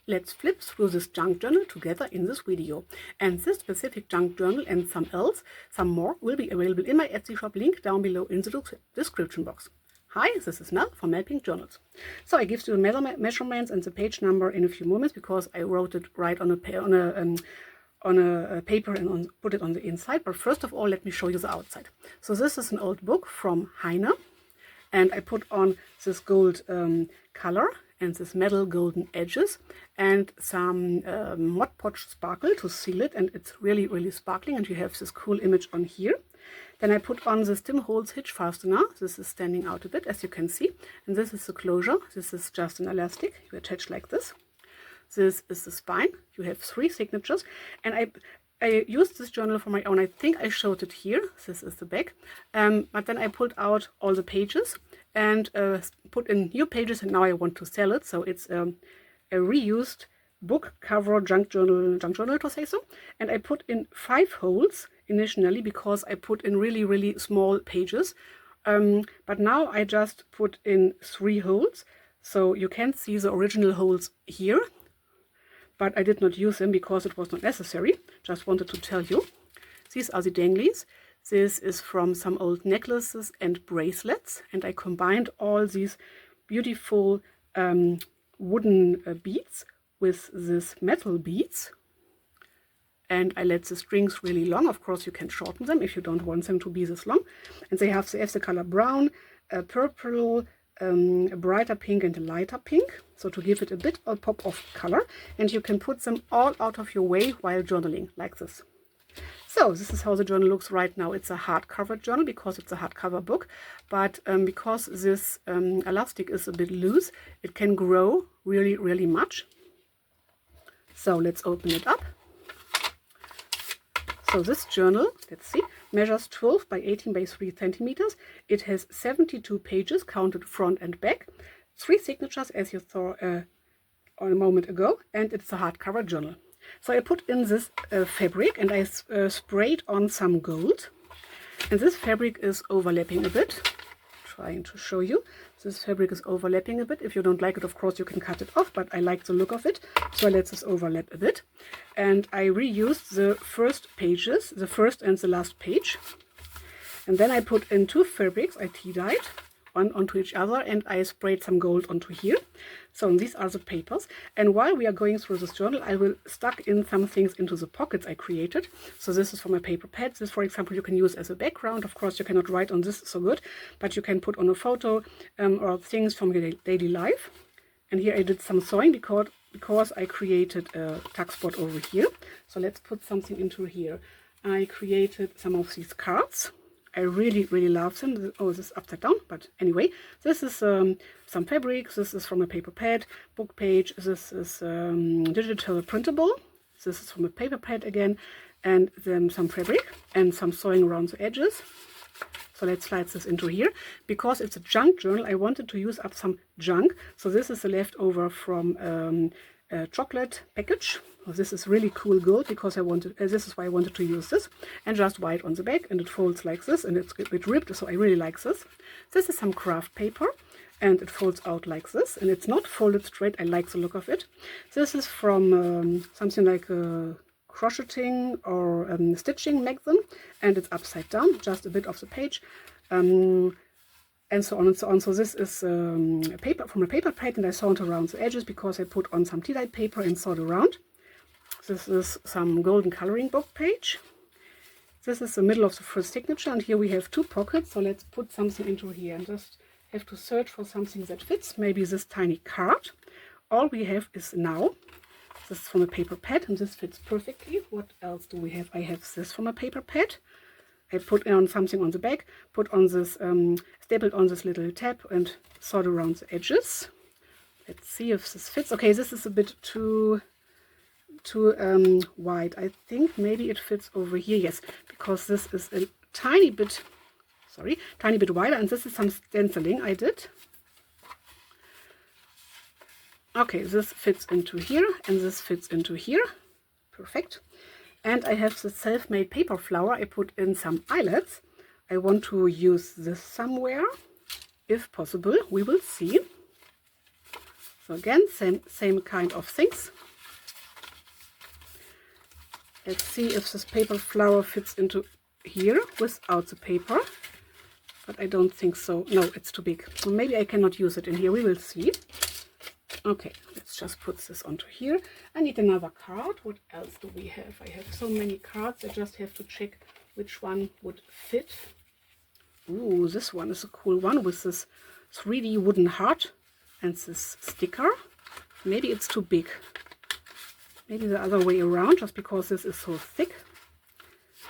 Let's flip through this junk journal together in this video. And this specific junk journal and some more will be available in my Etsy shop, link down below in the description box. Hi, this is Mel from Mel Pink Journals. So I give you the measurements and the page number in a few moments because I wrote it right on a paper and put it on the inside. But first of all, let me show you the outside. So this is an old book from Heine, and I put on this gold color and this metal golden edges and some Mod Podge sparkle to seal it, and it's really, really sparkling, and you have this cool image on here. Then I put on this Tim Holtz hitch fastener. This is standing out a bit, as you can see, and this is the closure. This is just an elastic you attach like this. This is the spine. You have 3 signatures, and I used this journal for my own. I think I showed it here. This is the back, but then I pulled out all the pages and put in new pages, and now I want to sell it. So it's a reused book cover junk journal to say so. And I put in 5 holes initially because I put in really, really small pages, but now I just put in 3 holes, so you can see the original holes here, but I did not use them because it was not necessary. Just wanted to tell you. These are the danglies. This is from some old necklaces and bracelets, and I combined all these beautiful wooden beads with this metal beads, and I let the strings really long. Of course you can shorten them if you don't want them to be this long. And they have the color brown, purple, a brighter pink and a lighter pink, so to give it a bit of pop of color, and you can put them all out of your way while journaling like this. So this is how the journal looks right now. It's a hardcover journal because it's a hardcover book, but because this elastic is a bit loose, it can grow really, really much. So let's open it up. So this journal, let's see, measures 12 by 18 by 3 centimeters. It has 72 pages counted front and back, 3 signatures as you saw a moment ago, and it's a hardcover journal. So I put in this fabric, and I sprayed on some gold, and this fabric is overlapping a bit. Trying to show you. This fabric is overlapping a bit. If you don't like it, of course you can cut it off, but I like the look of it, so I let this overlap a bit. And I reused the first pages, the first and the last page, and then I put in 2 fabrics. I tea-dyed one onto each other, and I sprayed some gold onto here. So these are the papers, and while we are going through this journal, I will stuck in some things into the pockets I created. So this is for my paper pads. This, for example, you can use as a background. Of course you cannot write on this so good, but you can put on a photo or things from your daily life. And here I did some sewing because I created a tuck spot over here. So let's put something into here. I created some of these cards. I really, really love them. Oh, this is upside down, but anyway, this is some fabric. This is from a paper pad book page. This is digital printable. This is from a paper pad again, and then some fabric and some sewing around the edges. So let's slide this into here. Because it's a junk journal, I wanted to use up some junk. So this is a leftover from a chocolate package. Well, this is really cool gold because I wanted. This is why I wanted to use this, and just white on the back, and it folds like this, and it's a bit ripped, so I really like this. This is some craft paper, and it folds out like this, and it's not folded straight. I like the look of it. This is from something like crocheting or stitching magazine, and it's upside down, just a bit of the page. And so on and so on. So this is paper from a paper pad, and I sewed around the edges because I put on some tea-dyed paper and sewed around. This is some golden coloring book page. This is the middle of the first signature, and here we have 2 pockets. So let's put something into here and just have to search for something that fits. Maybe this tiny card. All we have is now. This is from a paper pad, and this fits perfectly. What else do we have? I have this from a paper pad. I put on something on the back, put on this, stapled on this little tab, and sewed around the edges. Let's see if this fits. Okay, this is a bit too wide. I think maybe it fits over here. Yes, because this is a tiny bit wider, and this is some stenciling I did. Okay, this fits into here, and this fits into here. Perfect. And I have the self-made paper flower. I put in some eyelets. I want to use this somewhere, if possible. We will see. So again, same kind of things. Let's see if this paper flower fits into here without the paper. But I don't think so. No, it's too big. So maybe I cannot use it in here. We will see. Okay, let's just put this onto here. I need another card. What else do we have? I have so many cards. I just have to check which one would fit. Ooh, this one is a cool one with this 3D wooden heart and this sticker. Maybe it's too big. Maybe the other way around, just because this is so thick.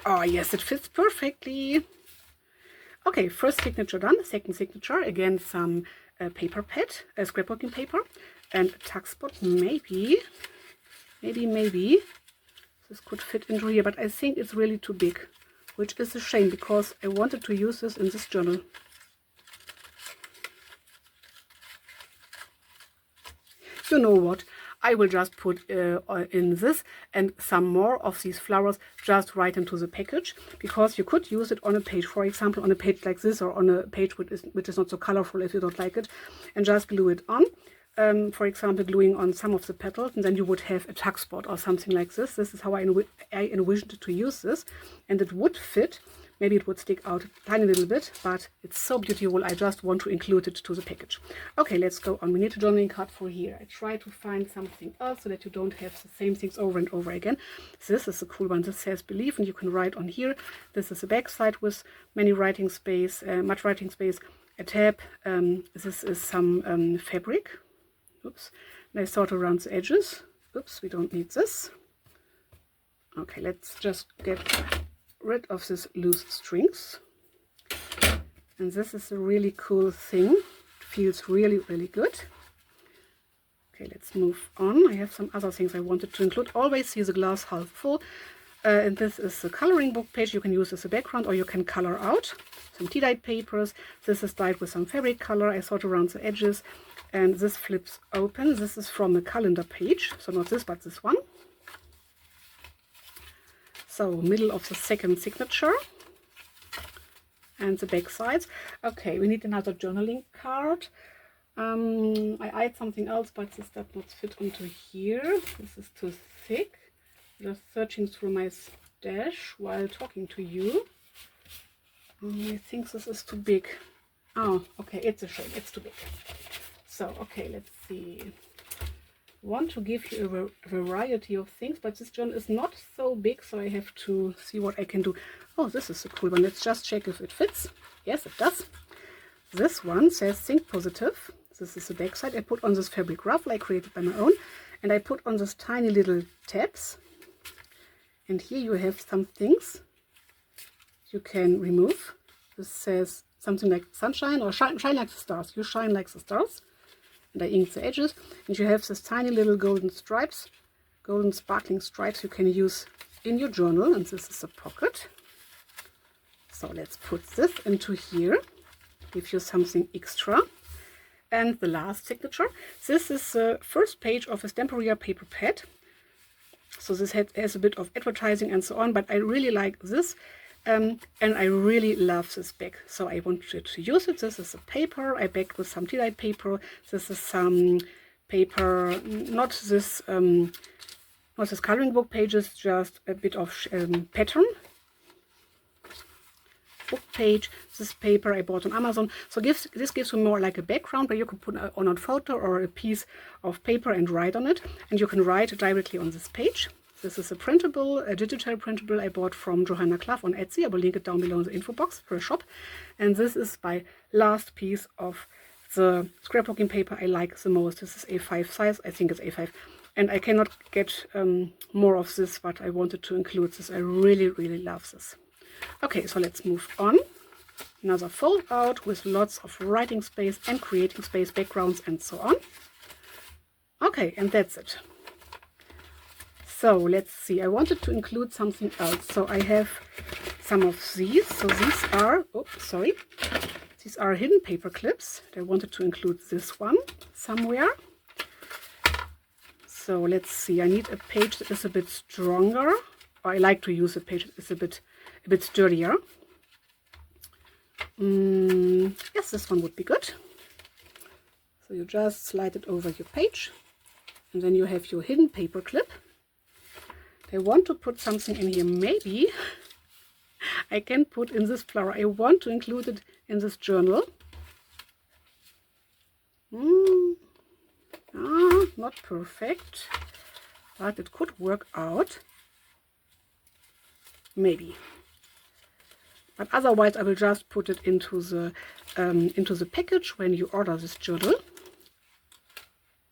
Oh yes, it fits perfectly. Okay, first signature done. Second signature, again some paper pad, scrapbooking paper, and a tuck spot. Maybe this could fit into here, but I think it's really too big, which is a shame because I wanted to use this in this journal. You know what? I will just put in this and some more of these flowers just right into the package, because you could use it on a page, for example, on a page like this, or on a page which is not so colorful if you don't like it, and just glue it on. For example, gluing on some of the petals, and then you would have a tuck spot or something like this. This is how I envisioned to use this, and it would fit. Maybe it would stick out a tiny little bit, but it's so beautiful. I just want to include it to the package. Okay, let's go on. We need a journaling card for here. I try to find something else so that you don't have the same things over and over again. This is a cool one. This says believe, and you can write on here. This is a back side with many writing space, much writing space, a tab. This is some fabric. Oops. And I sort around the edges. Oops, we don't need this. Okay, let's just get rid of these loose strings. And this is a really cool thing. It feels really, really good. Okay, let's move on. I have some other things I wanted to include. Always see the glass half full. And this is the coloring book page. You can use as a background, or you can color out. Some tea-dyed papers. This is dyed with some fabric color. I sort around the edges. And this flips open. This is from the calendar page. So not this, but this one. So middle of the second signature. And the back sides. Okay, we need another journaling card. I eyed something else, but this does not fit onto here. This is too thick. Just searching through my stash while talking to you. I think this is too big. Oh, okay, it's a shame. It's too big. So, okay, let's see. I want to give you a variety of things, but this journal is not so big, so I have to see what I can do. Oh, this is a cool one. Let's just check if it fits. Yes, it does. This one says think positive. This is the back side. I put on this fabric ruffle I created by my own, and I put on this tiny little tabs. And here you have some things you can remove. This says something like sunshine, or shine like the stars. You shine like the stars. And I inked the edges. And you have this tiny little golden stripes, golden sparkling stripes you can use in your journal. And this is a pocket. So let's put this into here. Give you something extra. And the last signature. This is the first page of a Stamperia paper pad. So this has a bit of advertising and so on, but I really like this. And I really love this bag, so I wanted to use it. This is a paper I backed with some tea-dyed paper. This is some paper, not this coloring book pages, just a bit of pattern book page. This paper I bought on Amazon. So this gives you more like a background where you can put on a photo or a piece of paper and write on it, and you can write directly on this page. This is a printable, a digital printable I bought from Johanna Clough on Etsy. I will link it down below in the info box for a shop. And this is my last piece of the scrapbooking paper I like the most. This is A5 size. I think it's A5. And I cannot get more of this, but I wanted to include this. I really, really love this. Okay, so let's move on. Another fold out with lots of writing space and creating space, backgrounds and so on. Okay, and that's it. So let's see, I wanted to include something else. So I have some of these. So these are, these are hidden paper clips. I wanted to include this one somewhere. So let's see, I need a page that is a bit stronger. Or I like to use a page that is a bit sturdier. Yes, this one would be good. So you just slide it over your page, and then you have your hidden paper clip. I want to put something in here. Maybe I can put in this flower. I want to include it in this journal. Not perfect, but it could work out. Maybe. But otherwise I will just put it into the package when you order this journal.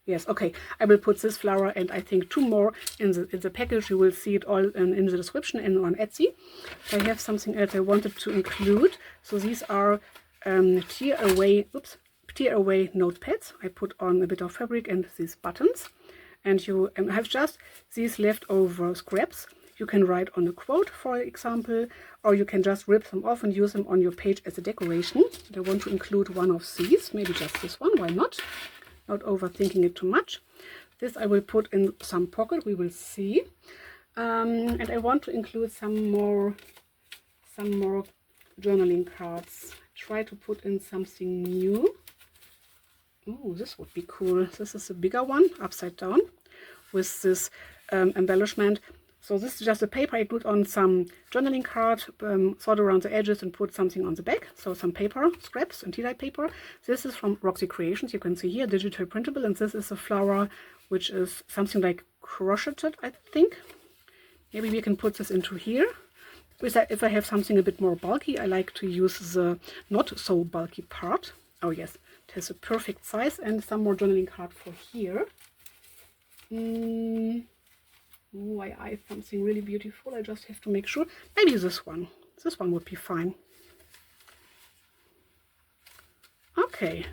Yes, okay, I will put this flower and I think 2 more in the package. You will see it all in the description and on Etsy. I have something else I wanted to include. So these are tear away notepads. I put on a bit of fabric and these buttons. And you have just these leftover scraps. You can write on a quote, for example, or you can just rip them off and use them on your page as a decoration. And I want to include one of these, maybe just this one, why not? Not overthinking it too much. This I will put in some pocket, we will see. And I want to include some more journaling cards. Try to put in something new. Oh, this would be cool. This is a bigger one, upside down, with this embellishment. So this is just a paper. I put on some journaling card, sort around the edges and put something on the back. So some paper, scraps and teadyed paper. This is from Roxy Creations. You can see here, digital printable. And this is a flower, which is something like crocheted, I think. Maybe we can put this into here. If I have something a bit more bulky, I like to use the not so bulky part. Oh yes, it has a perfect size. And some more journaling card for here. Oh, I eyed something really beautiful. I just have to make sure. Maybe this one. This one would be fine. Okay.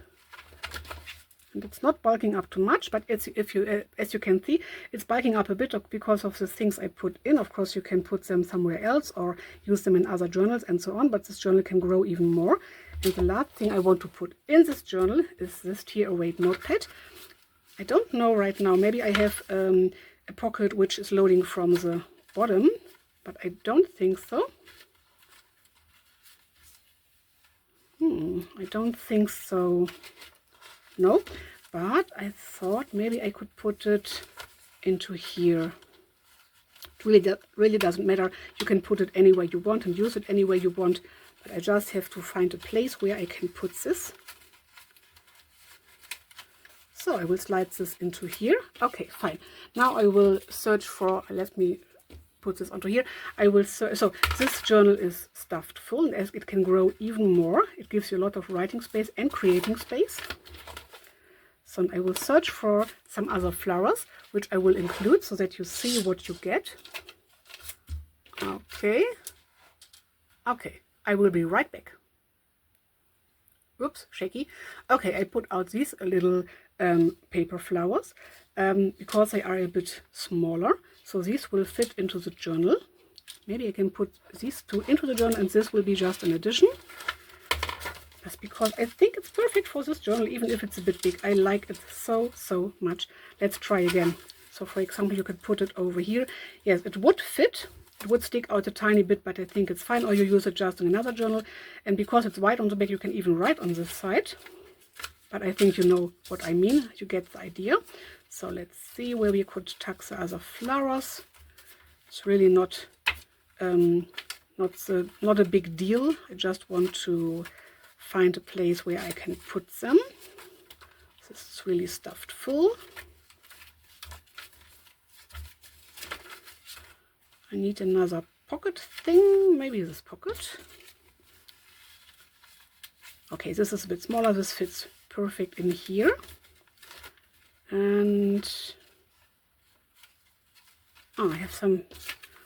And it's not bulking up too much, but as you can see, it's bulking up a bit because of the things I put in. Of course, you can put them somewhere else or use them in other journals and so on, but this journal can grow even more. And the last thing I want to put in this journal is this tear away notepad. I don't know right now. Maybe I have a pocket which is loading from the bottom, but I don't think so. I don't think so. No, but I thought maybe I could put it into here. It really doesn't matter. You can put it anywhere you want and use it anywhere you want, but I just have to find a place where I can put this. So I will slide this into here. Okay, fine. Now I will search for, let me put this onto here. I will search, so this journal is stuffed full, and as it can grow even more, it gives you a lot of writing space and creating space. So I will search for some other flowers, which I will include so that you see what you get. Okay. Okay, I will be right back. Oops, shaky. Okay, I put out these little paper flowers because they are a bit smaller. So these will fit into the journal. Maybe I can put these 2 into the journal and this will be just an addition. Just because I think it's perfect for this journal, even if it's a bit big. I like it so much. Let's try again. So for example, you could put it over here. Yes, it would fit. It would stick out a tiny bit, but I think it's fine. Or you use it just in another journal. And because it's white on the back, you can even write on this side. But I think you know what I mean. You get the idea. So let's see where we could tuck the other flowers. It's really not a big deal. I just want to find a place where I can put them. This is really stuffed full. I need another pocket thing, maybe this pocket. Okay, this is a bit smaller, this fits perfect in here. And I have some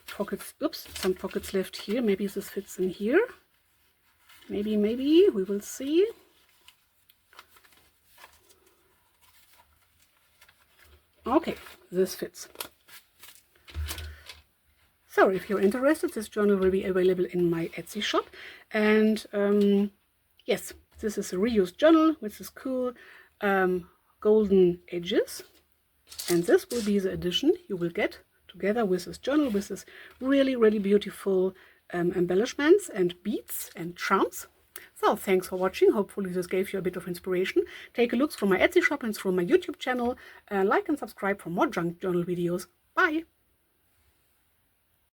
pockets, some pockets left here. Maybe this fits in here. Maybe, we will see. Okay, this fits. So if you're interested, this journal will be available in my Etsy shop. And yes, this is a reused journal with this cool golden edges. And this will be the edition you will get together with this journal, with this really beautiful embellishments and beads and charms. So thanks for watching. Hopefully this gave you a bit of inspiration. Take a look through my Etsy shop and through my YouTube channel. Like and subscribe for more junk journal videos. Bye!